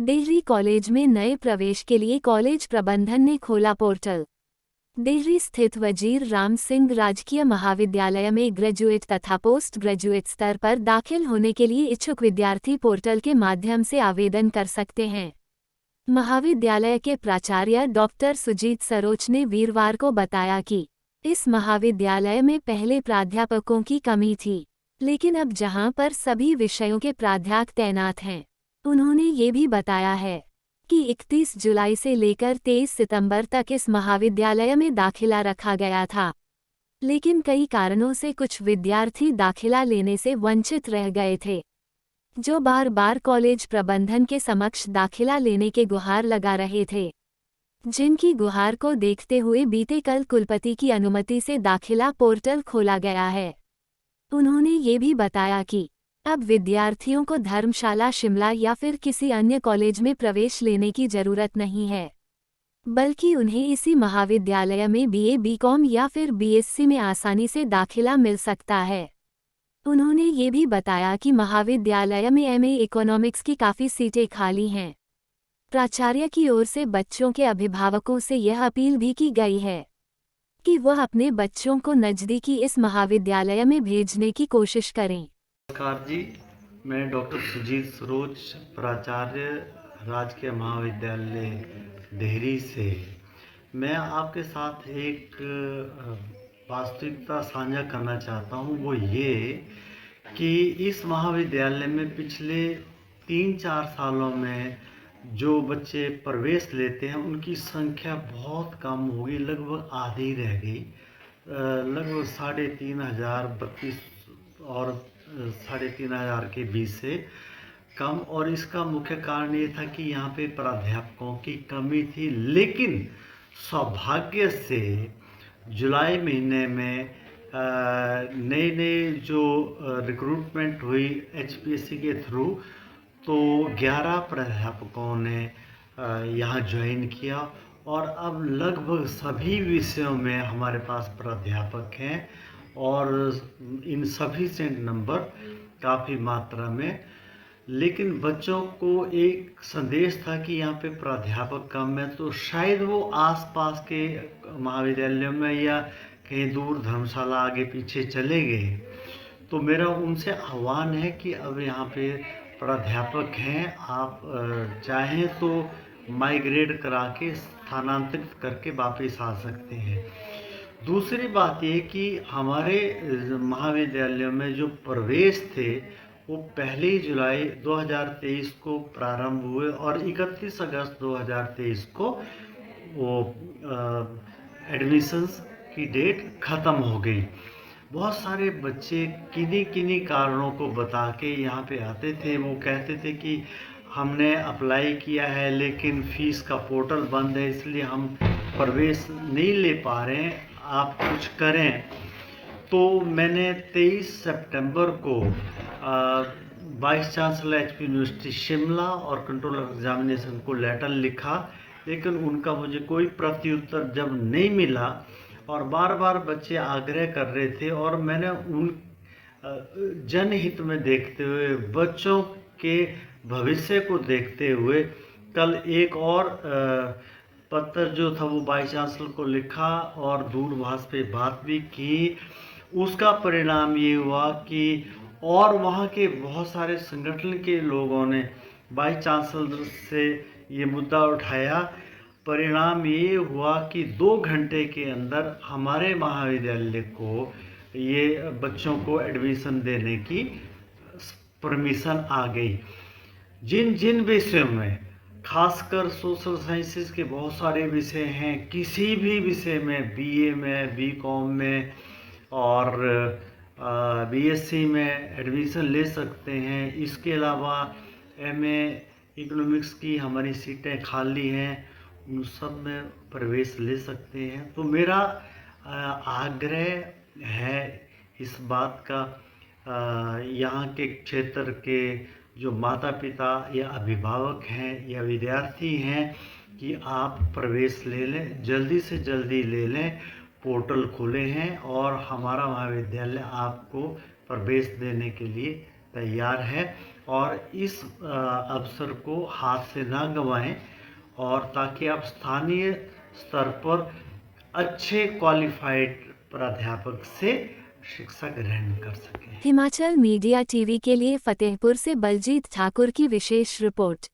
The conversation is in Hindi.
डिहरी कॉलेज में नए प्रवेश के लिए कॉलेज प्रबंधन ने खोला पोर्टल। डिहरी स्थित वजीर राम सिंह राजकीय महाविद्यालय में ग्रेजुएट तथा पोस्ट ग्रेजुएट स्तर पर दाखिल होने के लिए इच्छुक विद्यार्थी पोर्टल के माध्यम से आवेदन कर सकते हैं। महाविद्यालय के प्राचार्य डॉक्टर सुजीत सरोच ने वीरवार को बताया कि इस महाविद्यालय में पहले प्राध्यापकों की कमी थी, लेकिन अब जहां पर सभी विषयों के प्राध्यापक तैनात हैं, उन्होंने ये भी बताया है कि 31 जुलाई से लेकर 23 सितंबर तक इस महाविद्यालय में दाखिला रखा गया था, लेकिन कई कारणों से कुछ विद्यार्थी दाखिला लेने से वंचित रह गए थे, जो बार बार कॉलेज प्रबंधन के समक्ष दाखिला लेने के गुहार लगा रहे थे, जिनकी गुहार को देखते हुए बीते कल कुलपति की अनुमति से दाखिला पोर्टल खोला गया है। उन्होंने ये भी बताया कि अब विद्यार्थियों को धर्मशाला शिमला या फिर किसी अन्य कॉलेज में प्रवेश लेने की जरूरत नहीं है, बल्कि उन्हें इसी महाविद्यालय में बीए बीकॉम या फिर बीएससी में आसानी से दाखिला मिल सकता है। उन्होंने ये भी बताया कि महाविद्यालय में एमए इकोनॉमिक्स की काफ़ी सीटें खाली हैं। प्राचार्य की ओर से बच्चों के अभिभावकों से यह अपील भी की गई है कि वह अपने बच्चों को नज़दीकी इस महाविद्यालय में भेजने की कोशिश करें। नमस्कार जी, मैं डॉक्टर सुजीत सरोज, प्राचार्य राजकीय महाविद्यालय डिहरी से। मैं आपके साथ एक वास्तविकता साझा करना चाहता हूँ। वो ये कि इस महाविद्यालय में पिछले 3-4 सालों में जो बच्चे प्रवेश लेते हैं उनकी संख्या बहुत कम हो गई, लगभग आधी रह गई। लगभग 3,532 और 3,500 के बीच से कम। और इसका मुख्य कारण ये था कि यहाँ पे प्राध्यापकों की कमी थी, लेकिन सौभाग्य से जुलाई महीने में नए नए जो रिक्रूटमेंट हुई एचपीएससी के थ्रू, तो 11 प्राध्यापकों ने यहाँ ज्वाइन किया और अब लगभग सभी विषयों में हमारे पास प्राध्यापक हैं और इन सफिशिएंट नंबर काफ़ी मात्रा में। लेकिन बच्चों को एक संदेश था कि यहाँ पे प्राध्यापक कम है, तो शायद वो आसपास के महाविद्यालयों में या कहीं दूर धर्मशाला आगे पीछे चले गए। तो मेरा उनसे आह्वान है कि अब यहाँ पे प्राध्यापक हैं, आप चाहें तो माइग्रेट करा के स्थानांतरित करके वापस आ सकते हैं। दूसरी बात ये कि हमारे महाविद्यालयों में जो प्रवेश थे वो 1 जुलाई 2023 को प्रारंभ हुए और 31 अगस्त 2023 को वो एडमिशन्स की डेट ख़त्म हो गई। बहुत सारे बच्चे किन्हीं कारणों को बता के यहाँ पे आते थे। वो कहते थे कि हमने अप्लाई किया है लेकिन फ़ीस का पोर्टल बंद है, इसलिए हम प्रवेश नहीं ले पा रहे हैं, आप कुछ करें। तो मैंने 23 सितंबर को vice chancellor HP university Shimla और कंट्रोलर एग्जामिनेशन को लेटर लिखा, लेकिन उनका मुझे कोई प्रत्युत्तर जब नहीं मिला और बार बार बच्चे आग्रह कर रहे थे, और मैंने उन जनहित में देखते हुए, बच्चों के भविष्य को देखते हुए कल एक और पत्र जो था वो वाइस चांसलर को लिखा और दूरभाष पे बात भी की। उसका परिणाम ये हुआ कि और वहाँ के बहुत सारे संगठन के लोगों ने वाइस चांसलर से ये मुद्दा उठाया। परिणाम ये हुआ कि 2 घंटे के अंदर हमारे महाविद्यालय को ये बच्चों को एडमिशन देने की परमिशन आ गई। जिन विषयों में, खासकर सोशल साइंसेस के बहुत सारे विषय हैं, किसी भी विषय में, बीए में, बीकॉम में और बीएससी में एडमिशन ले सकते हैं। इसके अलावा एमए इकोनॉमिक्स की हमारी सीटें खाली हैं, उन सब में प्रवेश ले सकते हैं। तो मेरा आग्रह है इस बात का, यहाँ के क्षेत्र के जो माता पिता या अभिभावक हैं या विद्यार्थी हैं कि आप प्रवेश ले लें, जल्दी से जल्दी ले लें। पोर्टल खुले हैं और हमारा महाविद्यालय आपको प्रवेश देने के लिए तैयार है। और इस अवसर को हाथ से ना गंवाएं, और ताकि आप स्थानीय स्तर पर अच्छे क्वालिफाइड प्राध्यापक से शिक्षा ग्रहण कर सकें। हिमाचल मीडिया टीवी के लिए फतेहपुर से बलजीत ठाकुर की विशेष रिपोर्ट।